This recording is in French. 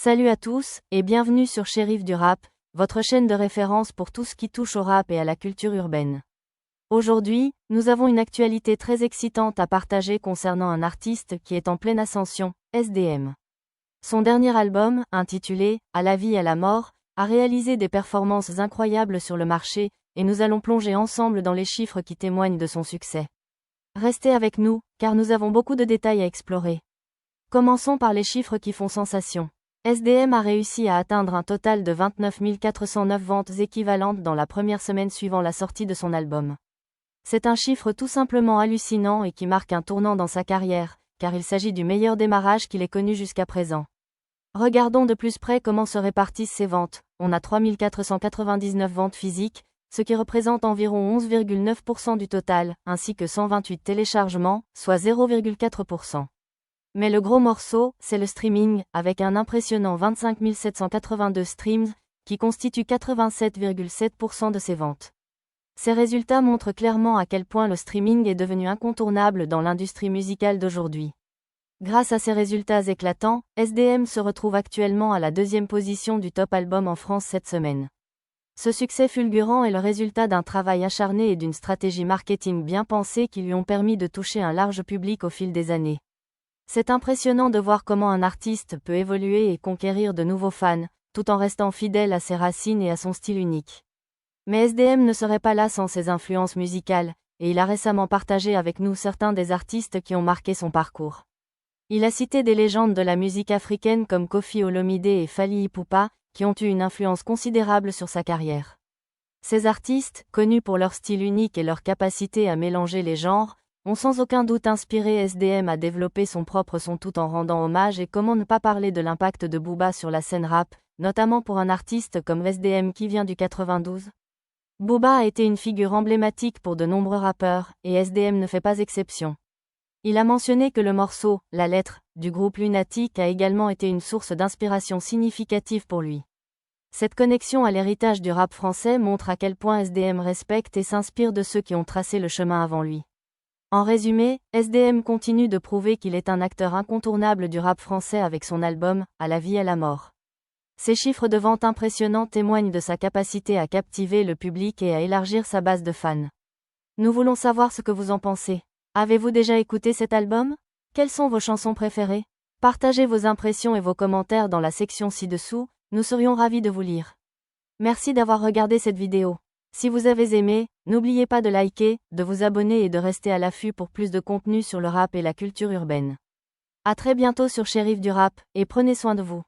Salut à tous, et bienvenue sur Shérif du Rap, votre chaîne de référence pour tout ce qui touche au rap et à la culture urbaine. Aujourd'hui, nous avons une actualité très excitante à partager concernant un artiste qui est en pleine ascension, SDM. Son dernier album, intitulé « À la vie et à la mort », a réalisé des performances incroyables sur le marché, et nous allons plonger ensemble dans les chiffres qui témoignent de son succès. Restez avec nous, car nous avons beaucoup de détails à explorer. Commençons par les chiffres qui font sensation. SDM a réussi à atteindre un total de 29 409 ventes équivalentes dans la première semaine suivant la sortie de son album. C'est un chiffre tout simplement hallucinant et qui marque un tournant dans sa carrière, car il s'agit du meilleur démarrage qu'il ait connu jusqu'à présent. Regardons de plus près comment se répartissent ces ventes. On a 3 499 ventes physiques, ce qui représente environ 11,9% du total, ainsi que 128 téléchargements, soit 0,4%. Mais le gros morceau, c'est le streaming, avec un impressionnant 25 782 streams, qui constitue 87,7% de ses ventes. Ces résultats montrent clairement à quel point le streaming est devenu incontournable dans l'industrie musicale d'aujourd'hui. Grâce à ces résultats éclatants, SDM se retrouve actuellement à la deuxième position du top album en France cette semaine. Ce succès fulgurant est le résultat d'un travail acharné et d'une stratégie marketing bien pensée qui lui ont permis de toucher un large public au fil des années. C'est impressionnant de voir comment un artiste peut évoluer et conquérir de nouveaux fans, tout en restant fidèle à ses racines et à son style unique. Mais SDM ne serait pas là sans ses influences musicales, et il a récemment partagé avec nous certains des artistes qui ont marqué son parcours. Il a cité des légendes de la musique africaine comme Koffi Olomide et Fally Ipupa, qui ont eu une influence considérable sur sa carrière. Ces artistes, connus pour leur style unique et leur capacité à mélanger les genres, ont sans aucun doute inspiré SDM à développer son propre son tout en rendant hommage, et comment ne pas parler de l'impact de Booba sur la scène rap, notamment pour un artiste comme SDM qui vient du 92. Booba a été une figure emblématique pour de nombreux rappeurs, et SDM ne fait pas exception. Il a mentionné que le morceau « La lettre » du groupe Lunatic a également été une source d'inspiration significative pour lui. Cette connexion à l'héritage du rap français montre à quel point SDM respecte et s'inspire de ceux qui ont tracé le chemin avant lui. En résumé, SDM continue de prouver qu'il est un acteur incontournable du rap français avec son album « À la vie et à la mort ». Ces chiffres de vente impressionnants témoignent de sa capacité à captiver le public et à élargir sa base de fans. Nous voulons savoir ce que vous en pensez. Avez-vous déjà écouté cet album? Quelles sont vos chansons préférées? Partagez vos impressions et vos commentaires dans la section ci-dessous, nous serions ravis de vous lire. Merci d'avoir regardé cette vidéo. Si vous avez aimé, n'oubliez pas de liker, de vous abonner et de rester à l'affût pour plus de contenu sur le rap et la culture urbaine. À très bientôt sur Shérif du Rap, et prenez soin de vous.